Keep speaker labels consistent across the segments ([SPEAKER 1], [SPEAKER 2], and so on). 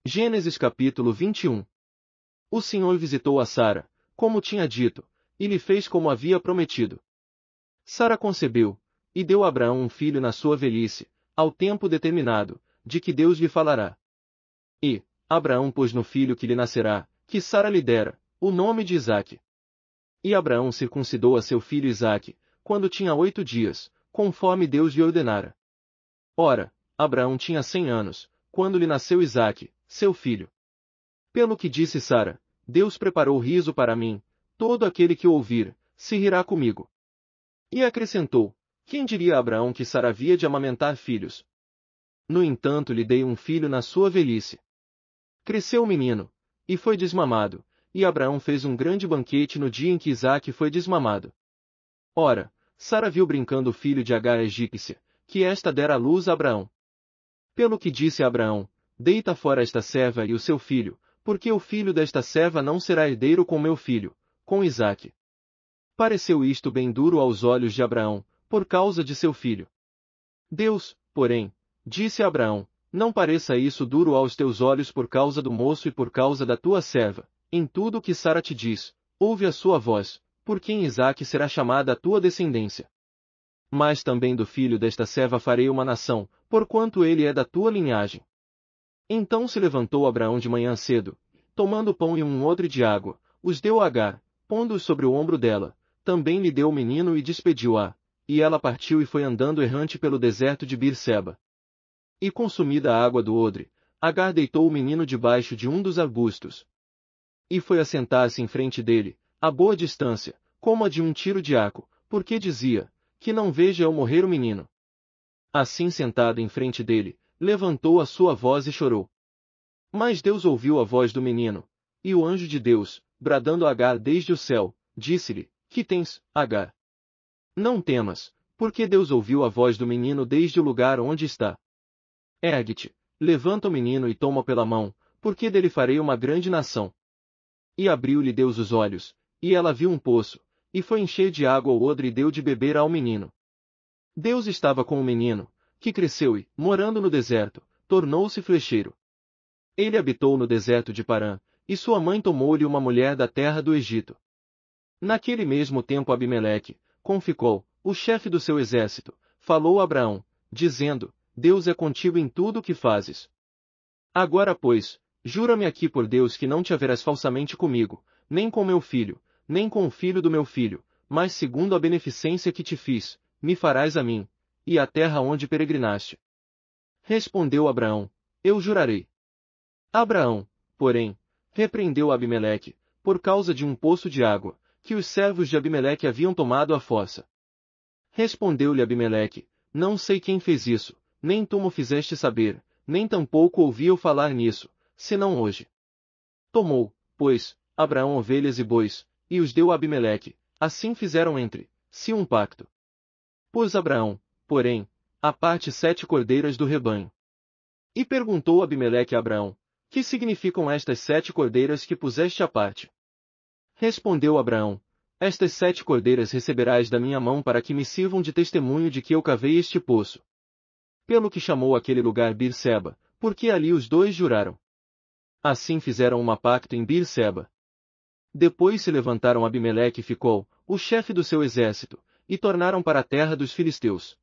[SPEAKER 1] Gênesis capítulo 21. O Senhor visitou a Sara, como tinha dito, e lhe fez como havia prometido. Sara concebeu, e deu a Abraão um filho na sua velhice, ao tempo determinado, de que Deus lhe falará. E Abraão pôs no filho que lhe nascerá, que Sara lhe dera, o nome de Isaque. E Abraão circuncidou a seu filho Isaque, quando tinha 8 dias, conforme Deus lhe ordenara. Ora, Abraão tinha 100 anos, quando lhe nasceu Isaque, seu filho. Pelo que disse Sara, Deus preparou riso para mim, todo aquele que o ouvir, se rirá comigo. E acrescentou, quem diria a Abraão que Sara havia de amamentar filhos? No entanto lhe dei um filho na sua velhice. Cresceu o menino, e foi desmamado, e Abraão fez um grande banquete no dia em que Isaque foi desmamado. Ora, Sara viu brincando o filho de Agar a egípcia, que esta dera à luz a Abraão. Pelo que disse a Abraão, deita fora esta serva e o seu filho, porque o filho desta serva não será herdeiro com meu filho, com Isaque. Pareceu isto bem duro aos olhos de Abraão, por causa de seu filho. Deus, porém, disse a Abraão, não pareça isso duro aos teus olhos por causa do moço e por causa da tua serva, em tudo o que Sara te diz, ouve a sua voz, porque em Isaque será chamada a tua descendência. Mas também do filho desta serva farei uma nação, porquanto ele é da tua linhagem. Então se levantou Abraão de manhã cedo, tomando pão e um odre de água, os deu a Agar, pondo-os sobre o ombro dela, também lhe deu o menino e despediu-a, e ela partiu e foi andando errante pelo deserto de Beerseba. E consumida a água do odre, Agar deitou o menino debaixo de um dos arbustos. E foi assentar-se em frente dele, a boa distância, como a de um tiro de arco, porque dizia, que não veja eu morrer o menino. Assim sentada em frente dele, levantou a sua voz e chorou. Mas Deus ouviu a voz do menino, e o anjo de Deus, bradando a Agar desde o céu, disse-lhe, que tens, Agar? Não temas, porque Deus ouviu a voz do menino desde o lugar onde está. Ergue-te, levanta o menino e toma pela mão, porque dele farei uma grande nação. E abriu-lhe Deus os olhos, e ela viu um poço, e foi encher de água o odre e deu de beber ao menino. Deus estava com o menino, que cresceu e, morando no deserto, tornou-se flecheiro. Ele habitou no deserto de Parã, e sua mãe tomou-lhe uma mulher da terra do Egito. Naquele mesmo tempo Abimeleque, com Ficol, o chefe do seu exército, falou a Abraão, dizendo, Deus é contigo em tudo o que fazes. Agora pois, jura-me aqui por Deus que não te haverás falsamente comigo, nem com meu filho, nem com o filho do meu filho, mas segundo a beneficência que te fiz, me farás a mim, e à terra onde peregrinaste. Respondeu Abraão, eu jurarei. Abraão, porém, repreendeu Abimeleque, por causa de um poço de água, que os servos de Abimeleque haviam tomado à força. Respondeu-lhe Abimeleque, não sei quem fez isso, nem tu mo fizeste saber, nem tampouco ouvi eu falar nisso, senão hoje. Tomou, pois, Abraão ovelhas e bois, e os deu a Abimeleque, assim fizeram entre si um pacto. Pôs Abraão, porém, à parte 7 cordeiras do rebanho. E perguntou Abimeleque a Abraão, que significam estas 7 cordeiras que puseste à parte? Respondeu Abraão, estas 7 cordeiras receberás da minha mão para que me sirvam de testemunho de que eu cavei este poço. Pelo que chamou aquele lugar Beerseba, porque ali os dois juraram. Assim fizeram uma pacto em Beerseba. Depois se levantaram Abimeleque e Ficol, o chefe do seu exército, e tornaram para a terra dos filisteus.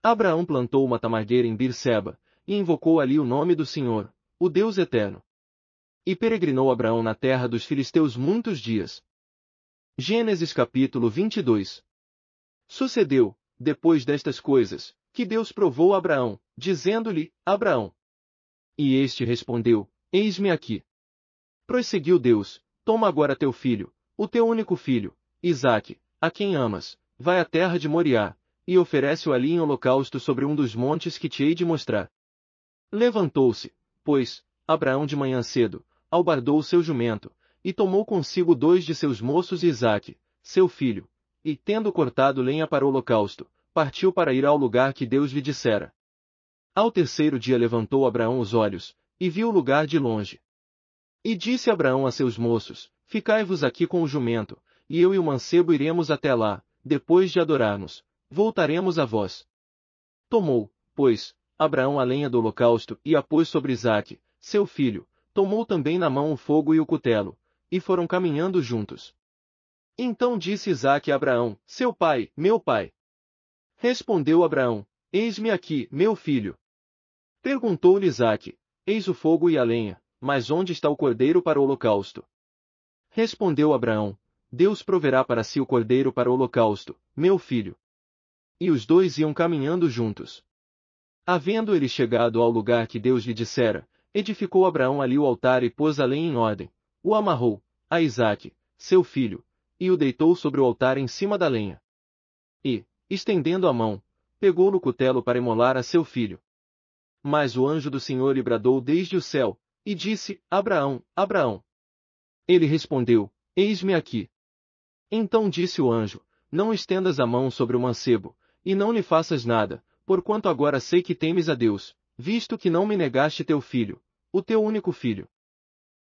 [SPEAKER 1] Abraão plantou uma tamargueira em Beerseba, e invocou ali o nome do Senhor, o Deus eterno. E peregrinou Abraão na terra dos filisteus muitos dias. Gênesis capítulo 22. Sucedeu, depois destas coisas, que Deus provou a Abraão, dizendo-lhe, Abraão. E este respondeu, eis-me aqui. Prosseguiu Deus, toma agora teu filho, o teu único filho, Isaque, a quem amas, vai à terra de Moriá, e oferece-o ali em holocausto sobre um dos montes que te hei de mostrar. Levantou-se, pois, Abraão de manhã cedo, albardou o seu jumento, e tomou consigo 2 de seus moços e Isaque, seu filho, e, tendo cortado lenha para o holocausto, partiu para ir ao lugar que Deus lhe dissera. Ao terceiro dia levantou Abraão os olhos, e viu o lugar de longe. E disse Abraão a seus moços, ficai-vos aqui com o jumento, e eu e o mancebo iremos até lá, depois de adorarmos, voltaremos a vós. Tomou, pois, Abraão a lenha do holocausto e a pôs sobre Isaque, seu filho, tomou também na mão o fogo e o cutelo, e foram caminhando juntos. Então disse Isaque a Abraão, seu pai, meu pai. Respondeu Abraão, eis-me aqui, meu filho. Perguntou-lhe Isaque, eis o fogo e a lenha, mas onde está o cordeiro para o holocausto? Respondeu Abraão, Deus proverá para si o cordeiro para o holocausto, meu filho. E os dois iam caminhando juntos. Havendo ele chegado ao lugar que Deus lhe dissera, edificou Abraão ali o altar e pôs a lenha em ordem, o amarrou, a Isaque, seu filho, e o deitou sobre o altar em cima da lenha. E, estendendo a mão, pegou no cutelo para imolar a seu filho. Mas o anjo do Senhor lhe bradou desde o céu, e disse, Abraão, Abraão. Ele respondeu, eis-me aqui. Então disse o anjo, não estendas a mão sobre o mancebo, e não lhe faças nada, porquanto agora sei que temes a Deus, visto que não me negaste teu filho, o teu único filho.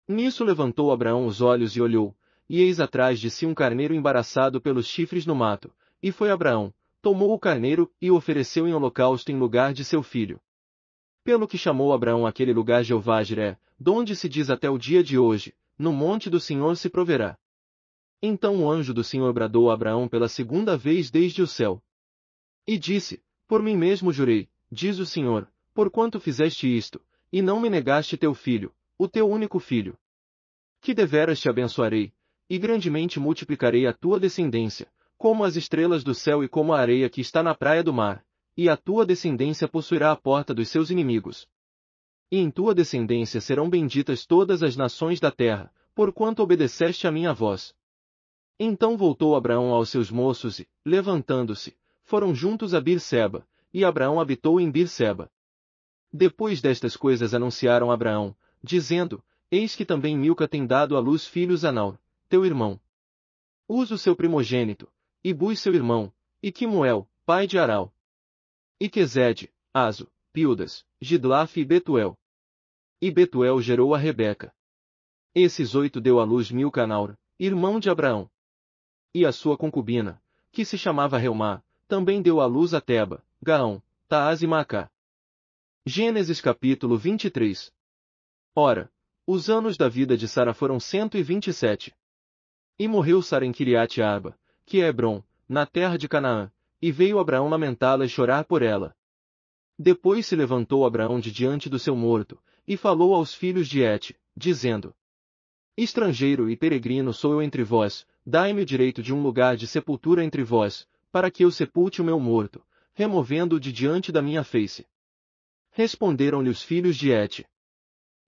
[SPEAKER 1] Nisso levantou Abraão os olhos e olhou, e eis atrás de si um carneiro embaraçado pelos chifres no mato, e foi Abraão, tomou o carneiro e o ofereceu em holocausto em lugar de seu filho. Pelo que chamou Abraão aquele lugar Jeová-Jiré, donde se diz até o dia de hoje, no monte do Senhor se proverá. Então o anjo do Senhor bradou a Abraão pela segunda vez desde o céu. E disse, por mim mesmo jurei, diz o Senhor, porquanto fizeste isto, e não me negaste teu filho, o teu único filho. Que deveras te abençoarei, e grandemente multiplicarei a tua descendência, como as estrelas do céu e como a areia que está na praia do mar, e a tua descendência possuirá a porta dos seus inimigos. E em tua descendência serão benditas todas as nações da terra, porquanto obedeceste a minha voz. Então voltou Abraão aos seus moços e, levantando-se, foram juntos a Beer-seba, e Abraão habitou em Beer-seba. Depois destas coisas anunciaram a Abraão, dizendo, eis que também Milca tem dado à luz filhos a Naor, teu irmão. Uzo seu primogênito, e Buz seu irmão, e Quimuel, pai de Aral. E Quezede, Azo, Pildas, Gidlaf e Betuel. E Betuel gerou a Rebeca. Esses 8 deu à luz Milca a Naor, irmão de Abraão. E a sua concubina, que se chamava Reumá, também deu à luz a Teba, Gaão, Taás e Macá. Gênesis capítulo 23. Ora, os anos da vida de Sara foram 127. E morreu Sara em Quiriate-Arba, que é Hebrom, na terra de Canaã, e veio Abraão lamentá-la e chorar por ela. Depois se levantou Abraão de diante do seu morto, e falou aos filhos de Et, dizendo, estrangeiro e peregrino sou eu entre vós, dai-me o direito de um lugar de sepultura entre vós, para que eu sepulte o meu morto, removendo-o de diante da minha face. Responderam-lhe os filhos de Et.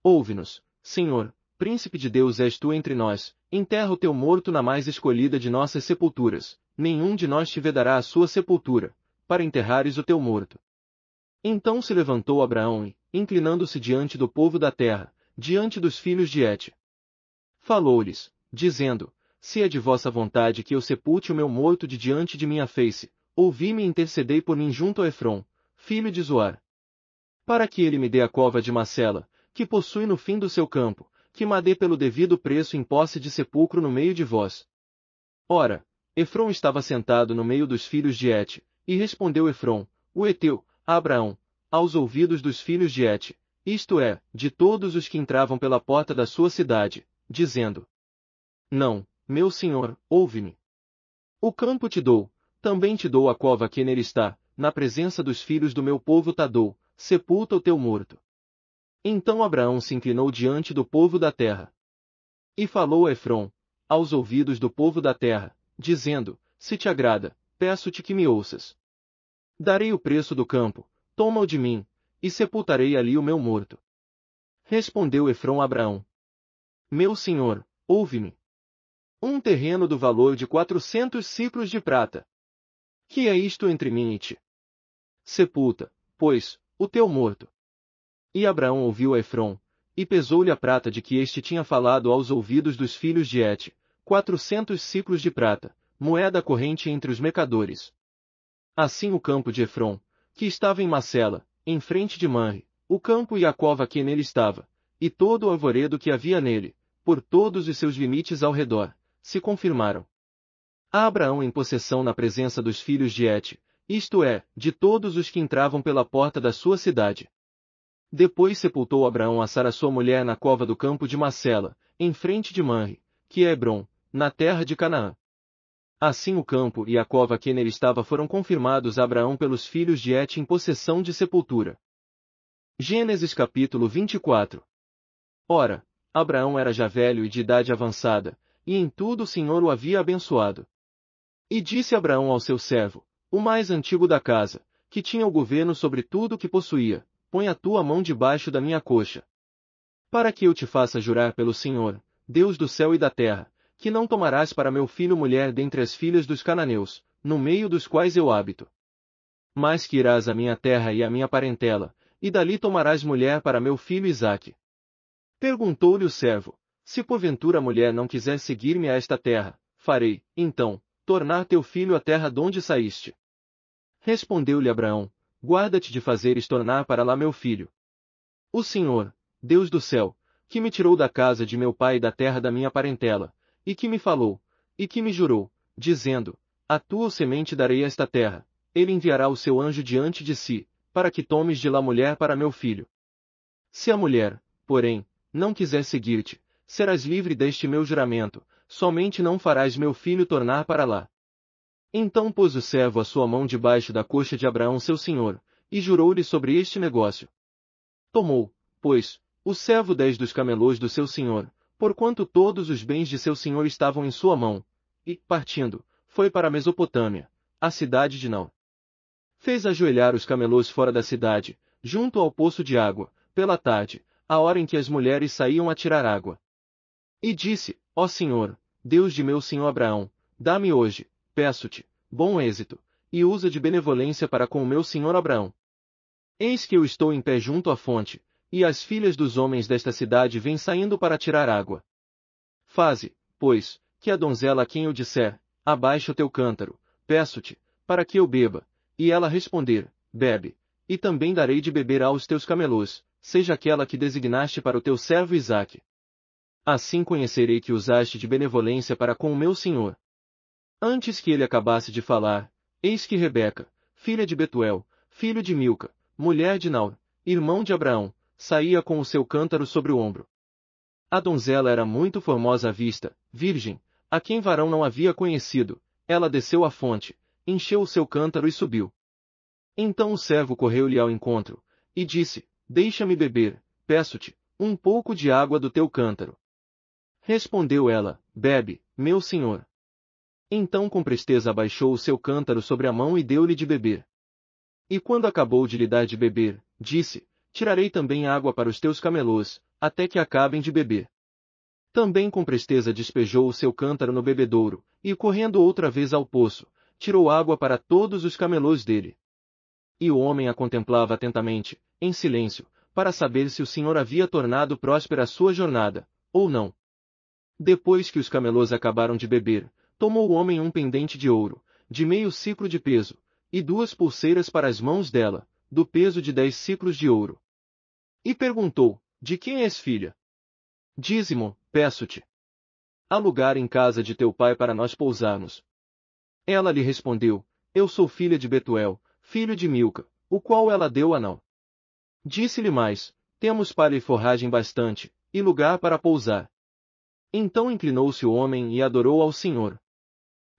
[SPEAKER 1] Ouve-nos, Senhor, príncipe de Deus és tu entre nós, enterra o teu morto na mais escolhida de nossas sepulturas, nenhum de nós te vedará a sua sepultura, para enterrares o teu morto. Então se levantou Abraão e, inclinando-se diante do povo da terra, diante dos filhos de Et, falou-lhes, dizendo, se é de vossa vontade que eu sepulte o meu morto de diante de minha face, ouvi-me e intercedei por mim junto a Efrom, filho de Zoar. Para que ele me dê a cova de Macela, que possui no fim do seu campo, que me dê pelo devido preço em posse de sepulcro no meio de vós. Ora, Efrom estava sentado no meio dos filhos de Et, e respondeu Efrom, o Eteu, a Abraão, aos ouvidos dos filhos de Et, isto é, de todos os que entravam pela porta da sua cidade, dizendo, não, meu senhor, ouve-me. O campo te dou, também te dou a cova que nele está, na presença dos filhos do meu povo te dou, sepulta o teu morto. Então Abraão se inclinou diante do povo da terra. E falou a Efrom, aos ouvidos do povo da terra, dizendo, se te agrada, peço-te que me ouças. Darei o preço do campo, toma-o de mim, e sepultarei ali o meu morto. Respondeu Efrom a Abraão, meu senhor, ouve-me. Um terreno do valor de 400 siclos de prata. Que é isto entre mim e ti? Sepulta, pois, o teu morto. E Abraão ouviu a Efrom, e pesou-lhe a prata de que este tinha falado aos ouvidos dos filhos de Et, 400 siclos de prata, moeda corrente entre os mercadores. Assim o campo de Efrom, que estava em Macela, em frente de Manre, o campo e a cova que nele estava, e todo o arvoredo que havia nele, por todos os seus limites ao redor, se confirmaram a Abraão em possessão na presença dos filhos de Et, isto é, de todos os que entravam pela porta da sua cidade. Depois sepultou Abraão a Sara sua mulher na cova do campo de Macela, em frente de Manre, que é Hebrom, na terra de Canaã. Assim o campo e a cova que nele estava foram confirmados a Abraão pelos filhos de Et em possessão de sepultura. Gênesis capítulo 24. Ora, Abraão era já velho e de idade avançada, e em tudo o Senhor o havia abençoado. E disse Abraão ao seu servo, o mais antigo da casa, que tinha o governo sobre tudo o que possuía, põe a tua mão debaixo da minha coxa. Para que eu te faça jurar pelo Senhor, Deus do céu e da terra, que não tomarás para meu filho mulher dentre as filhas dos cananeus, no meio dos quais eu habito. Mas que irás à minha terra e à minha parentela, e dali tomarás mulher para meu filho Isaque. Perguntou-lhe o servo, se porventura a mulher não quiser seguir-me a esta terra, farei, então, tornar teu filho à terra donde saíste. Respondeu-lhe Abraão, guarda-te de fazeres tornar para lá meu filho. O Senhor, Deus do céu, que me tirou da casa de meu pai e da terra da minha parentela, e que me falou, e que me jurou, dizendo, a tua semente darei esta terra, ele enviará o seu anjo diante de si, para que tomes de lá mulher para meu filho. Se a mulher, porém, não quiser seguir-te, serás livre deste meu juramento, somente não farás meu filho tornar para lá. Então pôs o servo a sua mão debaixo da coxa de Abraão seu senhor, e jurou-lhe sobre este negócio. Tomou, pois, o servo 10 dos camelôs do seu senhor, porquanto todos os bens de seu senhor estavam em sua mão, e, partindo, foi para a Mesopotâmia, a cidade de Naor. Fez ajoelhar os camelôs fora da cidade, junto ao poço de água, pela tarde, a hora em que as mulheres saíam a tirar água. E disse, ó Senhor, Deus de meu senhor Abraão, dá-me hoje, peço-te, bom êxito, e usa de benevolência para com o meu senhor Abraão. Eis que eu estou em pé junto à fonte, e as filhas dos homens desta cidade vêm saindo para tirar água. Faze, pois, que a donzela a quem eu disser, abaixa o teu cântaro, peço-te, para que eu beba, e ela responder, bebe, e também darei de beber aos teus camelôs, seja aquela que designaste para o teu servo Isaque. Assim conhecerei que usaste de benevolência para com o meu senhor. Antes que ele acabasse de falar, eis que Rebeca, filha de Betuel, filho de Milca, mulher de Naor, irmão de Abraão, saía com o seu cântaro sobre o ombro. A donzela era muito formosa à vista, virgem, a quem varão não havia conhecido, ela desceu à fonte, encheu o seu cântaro e subiu. Então o servo correu-lhe ao encontro, e disse, deixa-me beber, peço-te, um pouco de água do teu cântaro. Respondeu ela, bebe, meu senhor. Então com presteza abaixou o seu cântaro sobre a mão e deu-lhe de beber. E quando acabou de lhe dar de beber, disse, tirarei também água para os teus camelôs, até que acabem de beber. Também com presteza despejou o seu cântaro no bebedouro, e correndo outra vez ao poço, tirou água para todos os camelôs dele. E o homem a contemplava atentamente, em silêncio, para saber se o Senhor havia tornado próspera a sua jornada, ou não. Depois que os camelôs acabaram de beber, tomou o homem um pendente de ouro, de meio siclo de peso, e 2 pulseiras para as mãos dela, do peso de 10 siclos de ouro. E perguntou, de quem és filha? Dize-mo, peço-te. Há lugar em casa de teu pai para nós pousarmos. Ela lhe respondeu, eu sou filha de Betuel, filho de Milca, o qual ela deu a Naor. Disse-lhe mais, temos palha e forragem bastante, e lugar para pousar. Então inclinou-se o homem e adorou ao Senhor.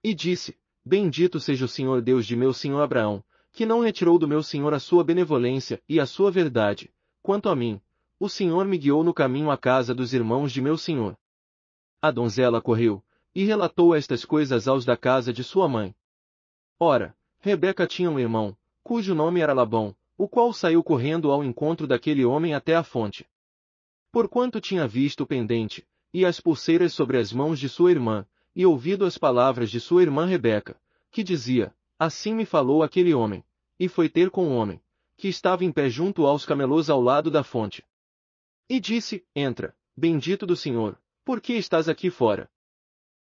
[SPEAKER 1] E disse, bendito seja o Senhor Deus de meu senhor Abraão, que não retirou do meu senhor a sua benevolência e a sua verdade. Quanto a mim, o Senhor me guiou no caminho à casa dos irmãos de meu senhor. A donzela correu, e relatou estas coisas aos da casa de sua mãe. Ora, Rebeca tinha um irmão, cujo nome era Labão, o qual saiu correndo ao encontro daquele homem até a fonte. Porquanto tinha visto o pendente, e as pulseiras sobre as mãos de sua irmã, e ouvido as palavras de sua irmã Rebeca, que dizia, assim me falou aquele homem, e foi ter com o homem, que estava em pé junto aos camelôs ao lado da fonte. E disse, entra, bendito do Senhor, por que estás aqui fora?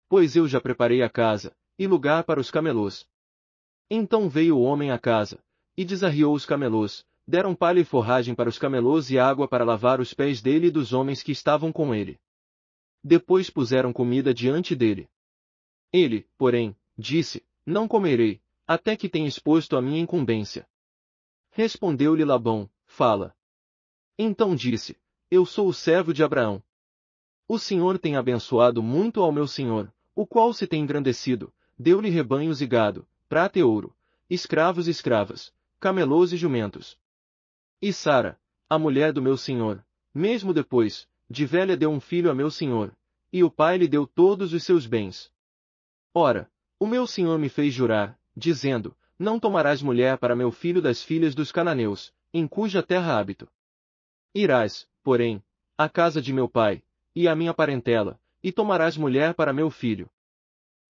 [SPEAKER 1] Pois eu já preparei a casa, e lugar para os camelôs. Então veio o homem à casa, e desarriou os camelôs, deram palha e forragem para os camelôs e água para lavar os pés dele e dos homens que estavam com ele. Depois puseram comida diante dele. Ele, porém, disse, não comerei, até que tenha exposto a minha incumbência. Respondeu-lhe Labão, fala. Então disse: Eu sou o servo de Abraão. O Senhor tem abençoado muito ao meu senhor, o qual se tem engrandecido, deu-lhe rebanhos e gado, prata e ouro, escravos e escravas, camelôs e jumentos. E Sara, a mulher do meu senhor, mesmo depois, de velha deu um filho a meu senhor, e o pai lhe deu todos os seus bens. Ora, o meu senhor me fez jurar, dizendo: Não tomarás mulher para meu filho das filhas dos cananeus, em cuja terra habito. Irás, porém, à casa de meu pai, e à minha parentela, e tomarás mulher para meu filho.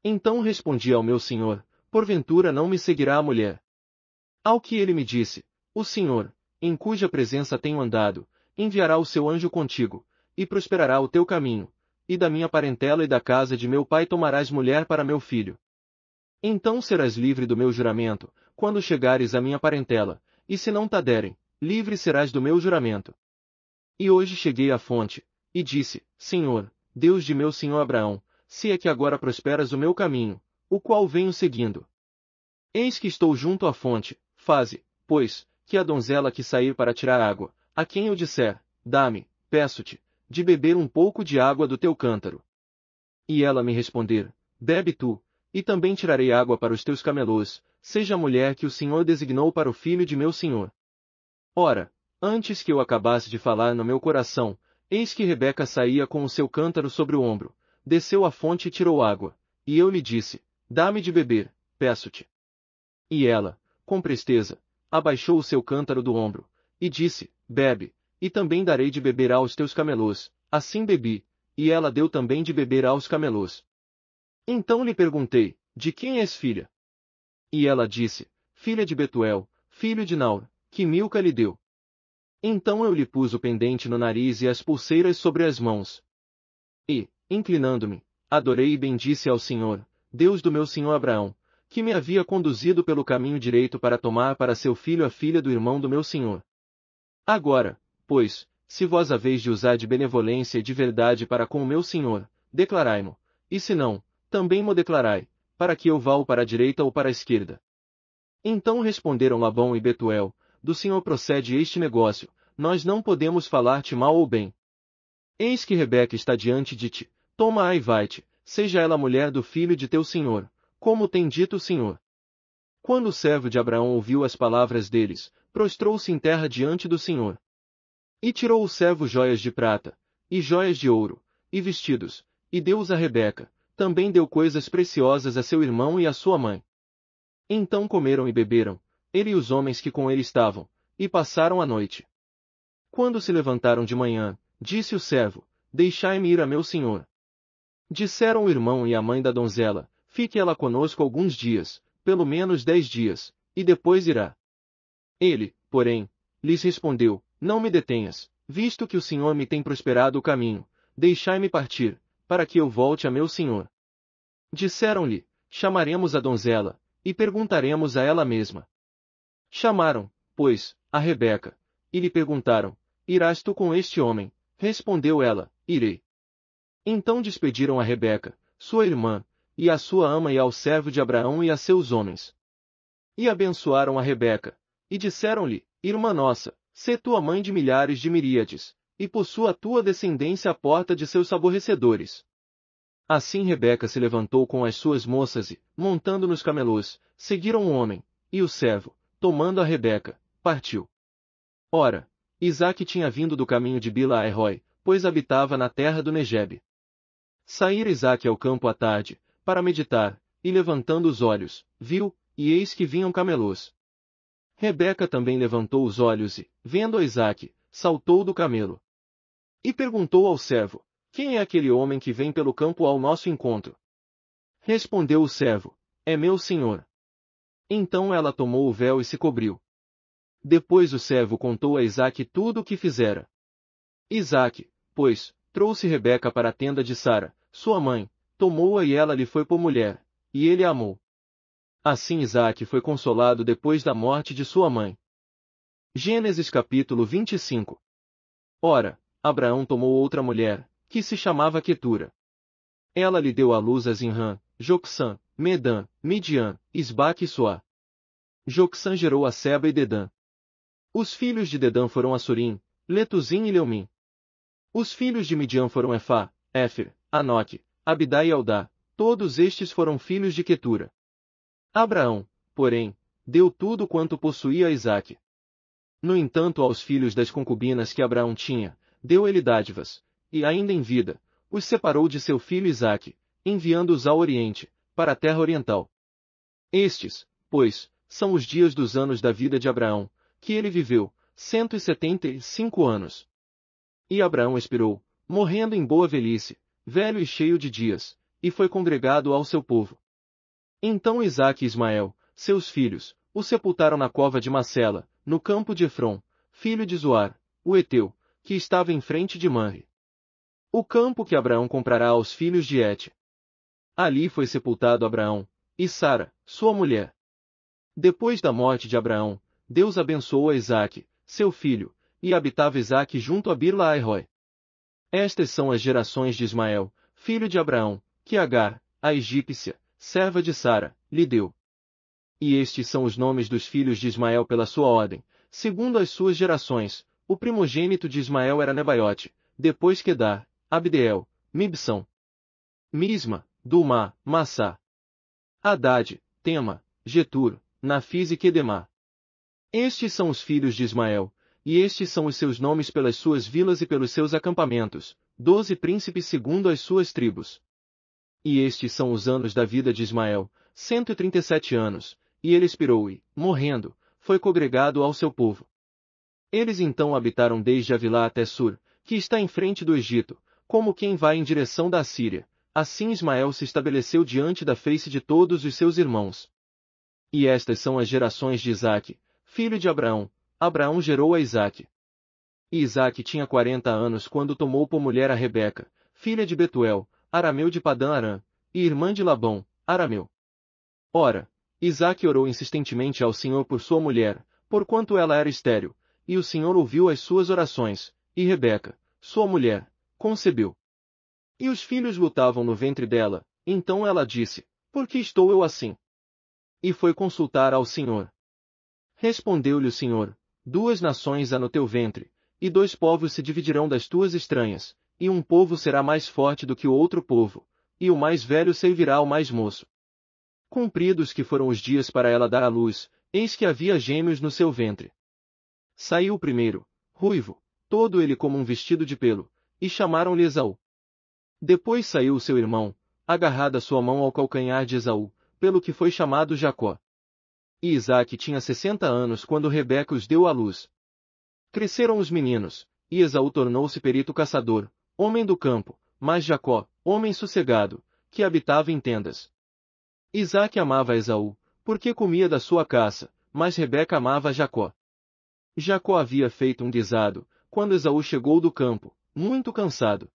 [SPEAKER 1] Então respondi ao meu senhor: Porventura não me seguirá a mulher? Ao que ele me disse: O Senhor, em cuja presença tenho andado, enviará o seu anjo contigo, e prosperará o teu caminho, e da minha parentela e da casa de meu pai tomarás mulher para meu filho. Então serás livre do meu juramento, quando chegares à minha parentela, e se não te derem, livre serás do meu juramento. E hoje cheguei à fonte, e disse: Senhor, Deus de meu senhor Abraão, se é que agora prosperas o meu caminho, o qual venho seguindo. Eis que estou junto à fonte, faze, pois, que a donzela que sair para tirar água, a quem eu disser: Dá-me, peço-te, de beber um pouco de água do teu cântaro. E ela me responder: Bebe tu, e também tirarei água para os teus camelôs, seja a mulher que o Senhor designou para o filho de meu senhor. Ora, antes que eu acabasse de falar no meu coração, eis que Rebeca saía com o seu cântaro sobre o ombro, desceu à fonte e tirou água, e eu lhe disse: Dá-me de beber, peço-te. E ela, com presteza, abaixou o seu cântaro do ombro, e disse: Bebe, e também darei de beber aos teus camelôs. Assim bebi, e ela deu também de beber aos camelôs. Então lhe perguntei: De quem és filha? E ela disse: Filha de Betuel, filho de Naor, que Milca lhe deu. Então eu lhe pus o pendente no nariz e as pulseiras sobre as mãos. E, inclinando-me, adorei e bendisse ao Senhor, Deus do meu senhor Abraão, que me havia conduzido pelo caminho direito para tomar para seu filho a filha do irmão do meu senhor. Agora, pois, se vós haveis de usar de benevolência e de verdade para com o meu senhor, declarai-mo, e se não, também mo declarai, para que eu vá ou para a direita ou para a esquerda. Então responderam Labão e Betuel: Do Senhor procede este negócio, nós não podemos falar-te mal ou bem. Eis que Rebeca está diante de ti, toma-a e vai-te, seja ela mulher do filho de teu senhor, como tem dito o Senhor. Quando o servo de Abraão ouviu as palavras deles, prostrou-se em terra diante do Senhor. E tirou o servo joias de prata, e joias de ouro, e vestidos, e deu-os a Rebeca, também deu coisas preciosas a seu irmão e a sua mãe. Então comeram e beberam, ele e os homens que com ele estavam, e passaram a noite. Quando se levantaram de manhã, disse o servo: Deixai-me ir a meu senhor. Disseram o irmão e a mãe da donzela: Fique ela conosco alguns dias, pelo menos 10 dias, e depois irá. Ele, porém, lhes respondeu: Não me detenhas, visto que o Senhor me tem prosperado o caminho, deixai-me partir, para que eu volte a meu senhor. Disseram-lhe: Chamaremos a donzela, e perguntaremos a ela mesma. Chamaram, pois, a Rebeca, e lhe perguntaram: Irás tu com este homem? Respondeu ela: Irei. Então despediram a Rebeca, sua irmã, e a sua ama e ao servo de Abraão e a seus homens. E abençoaram a Rebeca, e disseram-lhe: Irmã nossa, sê tua mãe de milhares de miríades, e possua a tua descendência à porta de seus aborrecedores. Assim Rebeca se levantou com as suas moças e, montando nos camelôs, seguiram o homem, e o servo, tomando a Rebeca, partiu. Ora, Isaque tinha vindo do caminho de Bila a Errói, pois habitava na terra do Negebe. Saíra Isaque ao campo à tarde, para meditar, e levantando os olhos, viu, e eis que vinham camelôs. Rebeca também levantou os olhos e, vendo a Isaque, saltou do camelo. E perguntou ao servo: Quem é aquele homem que vem pelo campo ao nosso encontro? Respondeu o servo: É meu senhor. Então ela tomou o véu e se cobriu. Depois o servo contou a Isaque tudo o que fizera. Isaque, pois, trouxe Rebeca para a tenda de Sara, sua mãe, tomou-a e ela lhe foi por mulher, e ele a amou. Assim Isaque foi consolado depois da morte de sua mãe. Gênesis capítulo 25. Ora, Abraão tomou outra mulher, que se chamava Quetura. Ela lhe deu à luz a Zinrã, Jocsã, Medã, Midian, Isbaque e Suá. Jocsã gerou a Seba e Dedã. Os filhos de Dedã foram Assurim, Letuzim e Leumim. Os filhos de Midian foram Efá, Éfer, Anoque, Abidá e Eldá, todos estes foram filhos de Quetura. Abraão, porém, deu tudo quanto possuía a Isaque. No entanto, aos filhos das concubinas que Abraão tinha, deu ele dádivas, e ainda em vida, os separou de seu filho Isaque, enviando-os ao Oriente, para a terra oriental. Estes, pois, são os dias dos anos da vida de Abraão, que ele viveu, 175 anos. E Abraão expirou, morrendo em boa velhice, velho e cheio de dias, e foi congregado ao seu povo. Então Isaque e Ismael, seus filhos, o sepultaram na cova de Macela, no campo de Efrom, filho de Zoar, o Eteu, que estava em frente de Manre. O campo que Abraão comprará aos filhos de Et. Ali foi sepultado Abraão, e Sara, sua mulher. Depois da morte de Abraão, Deus abençoou a Isaque, seu filho, e habitava Isaque junto a Birla-Airoi. Estas são as gerações de Ismael, filho de Abraão, que Agar, a egípcia, serva de Sara, lhe deu. E estes são os nomes dos filhos de Ismael pela sua ordem, segundo as suas gerações. O primogênito de Ismael era Nebaiote, depois Quedar, Abdeel, Mibsão, Misma, Dulmá, Massá, Hadade, Tema, Getur, Nafis e Quedemá. Estes são os filhos de Ismael, e estes são os seus nomes pelas suas vilas e pelos seus acampamentos, 12 príncipes segundo as suas tribos. E estes são os anos da vida de Ismael, 137 anos, e ele expirou e, morrendo, foi congregado ao seu povo. Eles então habitaram desde Avilá até Sur, que está em frente do Egito, como quem vai em direção da Assíria. Assim Ismael se estabeleceu diante da face de todos os seus irmãos. E estas são as gerações de Isaque, filho de Abraão. Abraão gerou a Isaque. E Isaque tinha 40 anos quando tomou por mulher a Rebeca, filha de Betuel, arameu de Padã-Arã, e irmã de Labão, arameu. Ora, Isaque orou insistentemente ao Senhor por sua mulher, porquanto ela era estéril, e o Senhor ouviu as suas orações, e Rebeca, sua mulher, concebeu. E os filhos lutavam no ventre dela, então ela disse, por que estou eu assim? E foi consultar ao Senhor. Respondeu-lhe o Senhor, 2 nações há no teu ventre, e 2 povos se dividirão das tuas estranhas, e um povo será mais forte do que o outro povo, e o mais velho servirá ao mais moço. Cumpridos que foram os dias para ela dar à luz, eis que havia gêmeos no seu ventre. Saiu o primeiro, ruivo, todo ele como um vestido de pelo, e chamaram-lhe Esaú. Depois saiu o seu irmão, agarrada sua mão ao calcanhar de Esaú, pelo que foi chamado Jacó. E Isaque tinha 60 anos quando Rebeca os deu à luz. Cresceram os meninos, e Esaú tornou-se perito caçador, homem do campo, mas Jacó, homem sossegado, que habitava em tendas. Isaque amava a Esaú, porque comia da sua caça, mas Rebeca amava a Jacó. Jacó havia feito um guisado, quando Esaú chegou do campo, muito cansado.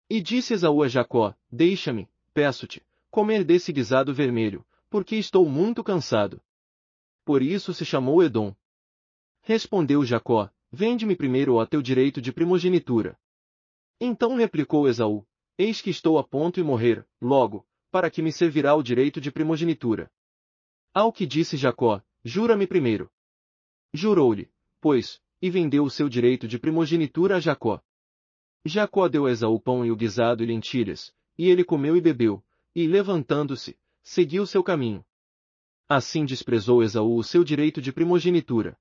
[SPEAKER 1] E disse Esaú a Jacó, deixa-me, peço-te, comer desse guisado vermelho, porque estou muito cansado. Por isso se chamou Edom. Respondeu Jacó, vende-me primeiro o teu direito de primogenitura. Então replicou Esaú, eis que estou a ponto de morrer, logo, para que me servirá o direito de primogenitura. Ao que disse Jacó, jura-me primeiro. Jurou-lhe, pois, e vendeu o seu direito de primogenitura a Jacó. Jacó deu a Esaú pão e o guisado e lentilhas, e ele comeu e bebeu, e levantando-se, seguiu seu caminho. Assim desprezou Esaú o seu direito de primogenitura.